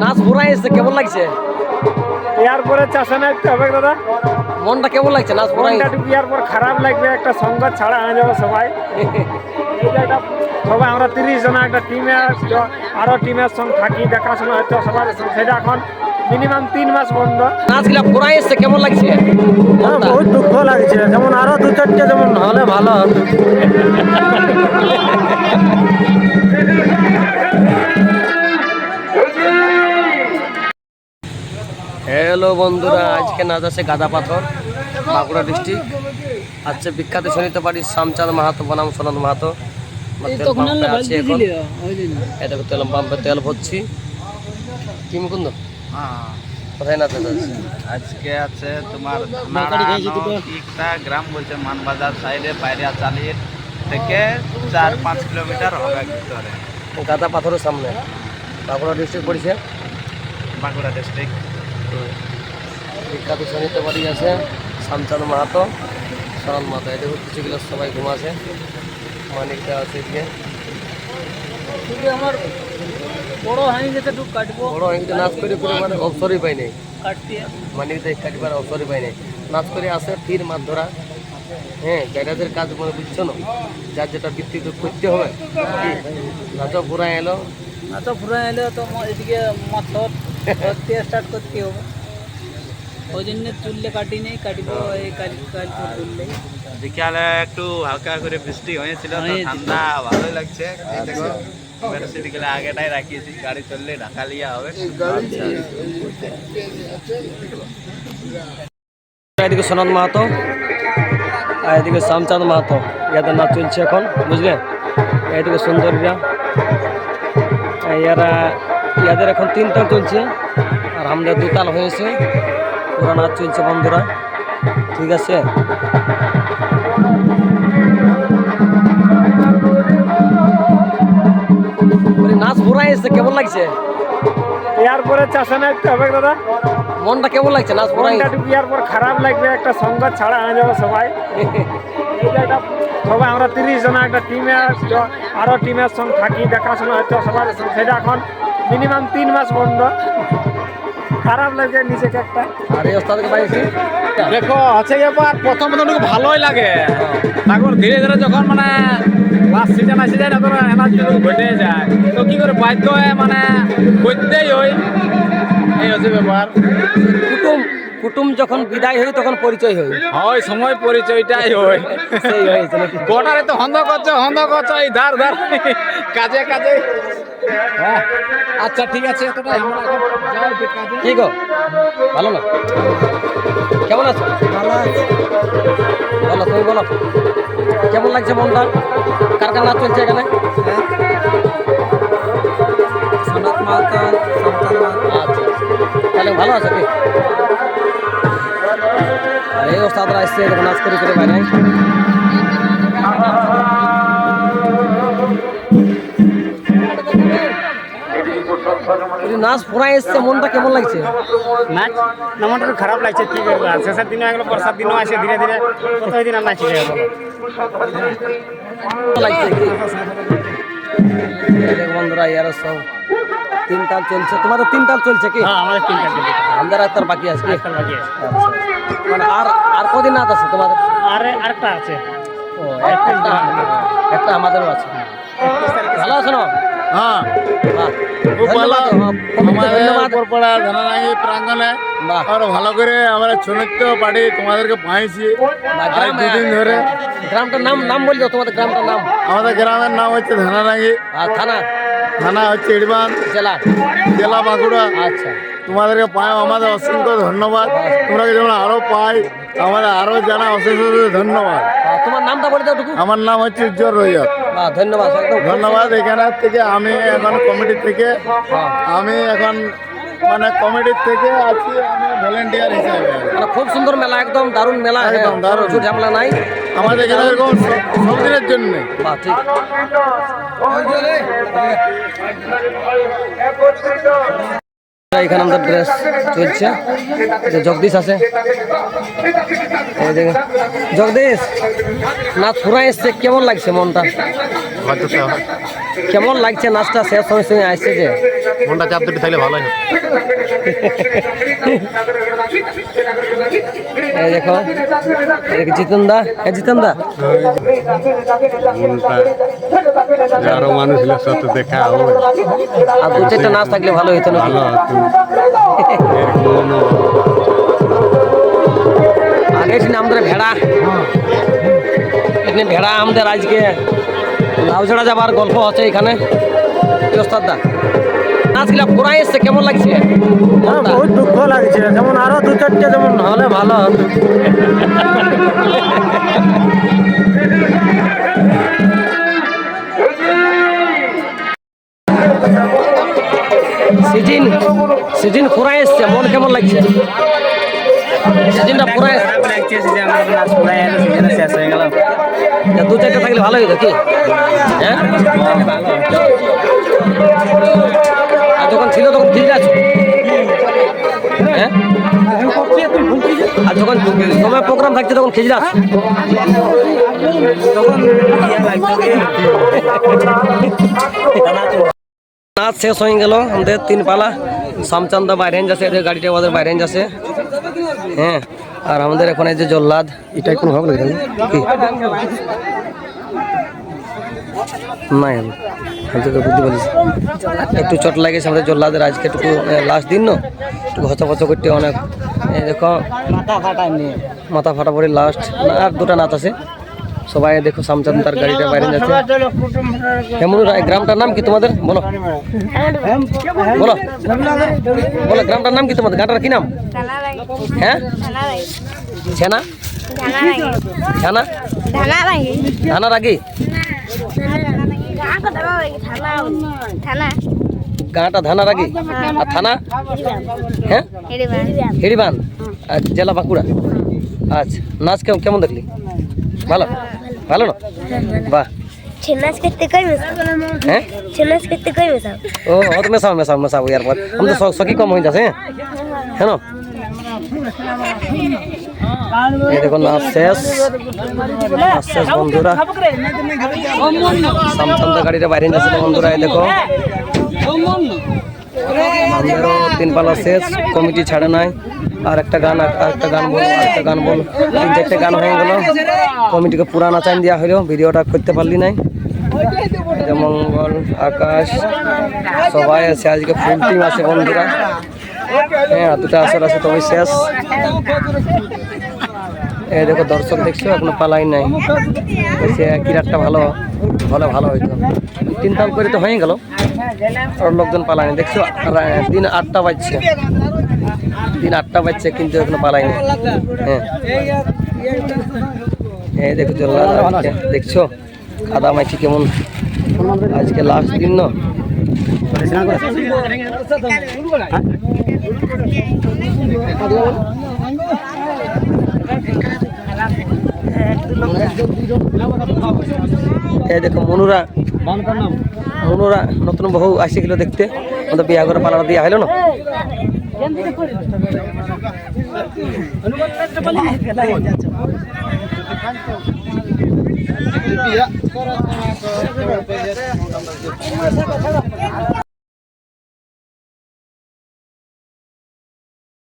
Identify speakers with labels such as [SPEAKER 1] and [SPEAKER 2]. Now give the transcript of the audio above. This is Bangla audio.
[SPEAKER 1] নাচ ঘুরাই এসছে, কেমন লাগছে?
[SPEAKER 2] ইয়ার পরে চাষে নাচতে হবে দাদা।
[SPEAKER 1] মনটা কেমন লাগছে নাচ ঘুরাই?
[SPEAKER 2] ইয়ার পর খারাপ লাগবে, একটা সঙ্গত ছাড়া হয়ে যাবে সবাই। সবাই আমরা 30 জন একটা টিমে, আরো টিমের সঙ্গে থাকি, দেখাশোনা হচ্ছে সবার। সেটা এখন মিনিমাম 3 মাস বন্ধ।
[SPEAKER 1] নাচগুলা ঘুরাই এসছে, কেমন লাগছে?
[SPEAKER 2] বহুত দুঃখ লাগছে, যেমন আরো 2-4টে যেমন হলে ভালো হতো।
[SPEAKER 1] হ্যালো বন্ধুরা, আজকে নাচ আছে গাদা পাথর, বাঁকুড়া ডিস্ট্রিক্ট। আজকে বিখ্যাত সঙ্গীত পার্টি শ্যামচাঁদ মাহাতো বনাম সনদ মাহাতো। এটা পাম্পে তেল ভরছি। কি মুকুন্দ, কোথায় নাচ আছে?
[SPEAKER 3] আজকে আছে তোমার একটা গ্রাম বলছে মানবাজার সাইডে, বাইরে চালিয়ে থেকে 4-5 কিলোমিটার হবে ভিতরে।
[SPEAKER 1] গাদা পাথরের সামনে বাঁকুড়া ডিস্ট্রিক্ট পড়েছে।
[SPEAKER 3] বাঁকুড়া ডিস্ট্রিক্ট
[SPEAKER 1] বিখ্যাত সঙ্গীত বাড়ি আছে শ্যামচাঁদ মাহাতো, সনদ মাহাতো। এটা কিছুগুলো সবাই ঘুমাছে, মানিকটা আছে এদিকে।
[SPEAKER 2] আমার বড় হয়ে গেছে,
[SPEAKER 1] বড় হয়ে গেছে, নাচ করে করে মানে অবসরই পাই নাই, মানিকটা কাটবার অবসরই পাই নাই। নাচ করে আসে তীর মাছ ধরা, হ্যাঁ ব্যাটাদের কাজ মনে বুঝছো না, যার যেটা বৃত্তি করতে হবে। নাচও পুরা এলো,
[SPEAKER 2] তো এদিকে মাছ ধরতে স্টার্ট করতে হবে। ওই জন্য চুললে কাটি নেই, কাটিব এই কাল চুললে।
[SPEAKER 3] বিকালে একটু হালকা করে বৃষ্টি হয়েছিল, তো ঠান্ডা ভালোই লাগছে। গেলে আগেটাই রাখিয়েছি, গাড়ি চললে ঢাকা লিয়া হবে।
[SPEAKER 1] এদিকে সনদ মাহাতো আর এদিকে শ্যামচাঁদ মাহাতো, ইয়াদের নাচ চলছে এখন, বুঝলে। এদিকে সুন্দরীরা, ইয়াদের এখন 3 তাল চলছে আর আমাদের 2 তাল হয়েছে। পুরা নাচ চলছে বন্ধুরা, ঠিক আছে। নাচ ঘুরাই এসছে, কেমন লাগছে?
[SPEAKER 2] ইয়ার পরে চাষে নাচতে হবে দাদা।
[SPEAKER 1] মনটা কেমন লাগছে নাচ ঘুরাই?
[SPEAKER 2] ইয়ার পর খারাপ লাগবে, একটা সঙ্গত ছাড়া হয়ে যাবে সবাই। সবাই আমরা 30 জন একটা টিমে, আরো টিমের সঙ্গে থাকি, দেখাশোনা হচ্ছে সবার। সেটা এখন মিনিমাম 3 মাস বন্ধ। খারাপ লাগে নিজেকে একটা।
[SPEAKER 1] আর এই ওস্তাদকে পাইছি,
[SPEAKER 3] দেখো আছে ব্যাপার, প্রথম ভালোই লাগে, তারপর ধীরে ধীরে যখন মানে লাস্ট সিজন আসে যায়, তখন এনার্জি ঘটে যায়, তো কি করে বাধ্য হয়ে মানে করতেই হয়। এই হচ্ছে ব্যাপার।
[SPEAKER 1] কুটুম যখন বিদায় হই তখন পরিচয় হই,
[SPEAKER 3] হয় সময় পরিচয়টাই হয়।
[SPEAKER 1] সেই হয়েছে নাকি?
[SPEAKER 3] গোটারে তো হন্দ করছো এই ধার কাজে কাজে। হ্যাঁ আচ্ছা ঠিক আছে, এতটাই আমরা এখন যাই কাজে।
[SPEAKER 1] কি গো, ভালো না? কেমন আছো? বলো, তুমি বলো কেমন লাগছে মনটা? কার কার নাচ চলছে এখানে?
[SPEAKER 2] সনদ মাহাতো, শ্যামচাঁদ মাহাতো।
[SPEAKER 1] আচ্ছা, তাহলে ভালো আছে কি? আর এই ওস্তাদরা আসছে নাচ করে করে বাইরে। নাচ ফুরাই এসছে, মনটা কেমন লাগছে?
[SPEAKER 2] নাচ মনটা একটু খারাপ লাগছে, কি করবো। আর শেষের দিনও এগুলো, বর্ষার দিনও আসে ধীরে ধীরে, কতই দিন আর নাচি যায় বলো।
[SPEAKER 1] লাগছে কি বন্ধুরা? ইয়ার সব 3 তাল চলছে। তোমাদের 3 তাল চলছে কি?
[SPEAKER 2] হ্যাঁ আমাদের 3টা চলছে,
[SPEAKER 1] আমাদের একটার বাকি আছে কি?
[SPEAKER 2] বাকি আছে।
[SPEAKER 1] মানে আর কদিন নাচ আছে তোমাদের?
[SPEAKER 2] আরেকটা আছে।
[SPEAKER 1] ও একটা আমাদেরও আছে। ভালো আছো না?
[SPEAKER 3] হ্যাঁ
[SPEAKER 1] বাহ,
[SPEAKER 3] খুব ভালো।
[SPEAKER 1] ধন্যবাদ।
[SPEAKER 3] উপরপাড়া ধানারাঙ্গি প্রাঙ্গণে
[SPEAKER 1] বাহ,
[SPEAKER 3] আরো ভালো করে আমরা ছনৃত্য পার্টি তোমাদেরকে পাইছি আজ 2 দিন ধরে।
[SPEAKER 1] গ্রামটার নাম বলছো, তোমাদের গ্রামটার নাম?
[SPEAKER 3] আমাদের গ্রামের নাম হচ্ছে ধানারাঙ্গি,
[SPEAKER 1] আর
[SPEAKER 3] থানা হচ্ছে ইড়বান, জেলা বাঁকুড়া।
[SPEAKER 1] আচ্ছা,
[SPEAKER 3] তোমাদেরকে পাই আমাদের অসংখ্য ধন্যবাদ। তোমরা যেমন আরো পাই, আমাদের আরো জানা অশেষ ধন্যবাদ।
[SPEAKER 1] তোমার নামটা বলে দাও টুকু।
[SPEAKER 3] আমার নাম হচ্ছে উজ্জ্বল রৈয়ত।
[SPEAKER 1] ধন্যবাদ, একদম
[SPEAKER 3] ধন্যবাদ। এখানে থেকে আমি এখন কমিটির থেকে, আমি এখন মানে কমিটির থেকে আছি, আমি ভলেন্টিয়ার হিসাবে।
[SPEAKER 1] মানে খুব সুন্দর মেলা, একদম দারুণ মেলা,
[SPEAKER 3] একদম দারুণ,
[SPEAKER 1] ঝামেলা নাই
[SPEAKER 3] আমাদের এখানে এরকম সব দিনের জন্য।
[SPEAKER 1] বাহ, ঠিক। এখানে আমাদের ড্রেস চলছে, জগদীশ আছে। জগদীশ, নাচ ফুরাই এসছে, কেমন লাগছে মনটা? কেমন লাগছে নাচটা শেষ সময় আসছে যে?
[SPEAKER 3] মনটা চাপ দুটি থাকলে ভালোই হয়।
[SPEAKER 1] এই দেখো জিতন দা, জিতন দা
[SPEAKER 3] আরো মানুষ সাথে দেখা হবে,
[SPEAKER 1] আর দু চারটা নাচ থাকলে ভালো হতো না?
[SPEAKER 3] ভালো
[SPEAKER 1] আগে ছিল আমাদের ভেড়া, এখানে ভেড়া আমাদের আজকে লাউঝাড়া যাবার গল্প আছে এখানে। ওস্তাদদা নাচগুলা পুরাই এসছে, কেমন লাগছে?
[SPEAKER 2] বহুত দুঃখ লাগছে, যেমন আরো দু চারটে যেমন হলে ভালো হতো।
[SPEAKER 1] সিজন সিজন পুরাই এসছে, মন কেমন লাগছে? সিজনটা পুরাই দু চারটে থাকলে ভালো হতো কি? হ্যাঁ, আর যখন ছিল তখন ঠিক আছে। হ্যাঁ, আর যখন সময় প্রোগ্রাম থাকছে তখন খিজড়া নাচ শেষ হয়ে গেল আমাদের 3 পালা। শ্যামচান্দা বাইরে যাচ্ছে, এদের গাড়িটা আমাদের বাইরে যাচ্ছে। হ্যাঁ, আর আমাদের এখন এই যে জল্লাদ, এটাই কোনো ভাব লাগে কি নাই, আমি বুঝতে পারছি একটু চট লাগেছে আমাদের জল্লাদের। আজকে একটু লাস্ট দিন না, একটু ঘচা ফচা করতে অনেক। এই দেখো মাথা ফাটা পড়ে লাস্ট, আর দুটা নাচ আছে সবাই। দেখো শ্যামচান্দার গাড়িটা বাইরে যাচ্ছে। হেমুর গ্রামটার নাম কি তোমাদের? বলো বলো বলো, গ্রামটার নাম কি তোমাদের? গাঁটার কি নাম? হ্যাঁ, ছেনা ছানা ধানার আগে গাঁটা ধানার আগে, আর থানা? হ্যাঁ, হিড়িবান, আর জেলা বাঁকুড়া। আচ্ছা, নাচ কেমন দেখলি? ভালো ভালো না? বাহ, হ্যাঁ ও তো মেশাও মেশাও মেশাও ইয়ার পর আমাদের সকি কম হয়ে যাচ্ছে। হ্যাঁ না, এই দেখো নাচ শেষ, নাচ শেষ বন্ধুরা। শ্যামচান্দা গাড়িটা বাইরে যাচ্ছে বন্ধুরা। এই দেখো আমাদেরও 3 পালা শেষ, কমিটি ছাড়ে নাই। আর একটা গান বল, আরেকটা গান বল, 3-4টে গান হয়ে গেল। কমিটিকে পুরা নাচান দেওয়া হইলো, ভিডিওটা করতে পারলি নাই। মঙ্গল, আকাশ সবাই আছে আজকে, ফুল টিম আছে বন্ধুরা। হ্যাঁ, দুটা আসর আছে তবে শেষ। এই দেখো দর্শক দেখছো, এখনো পালাই নাই। সে কিরাটটা ভালো হলে ভালো হইতো। 3 তাল করে তো হয়ে গেল, আর লোকজন পালায়নি। দেখছো দিন 8টা বাজছে, দিন 8টা বাজছে কিন্তু এখনো পালায়নি। হ্যাঁ, এই দেখো জল্লাদ দেখছো খাদা মাইছি কেমন। আজকে লাস্ট দিন না, এই দেখো মনুরা নতুন বহু আসিছিল দেখতে, আমাদের বিয়া করে পালানো দিয়া হইল না।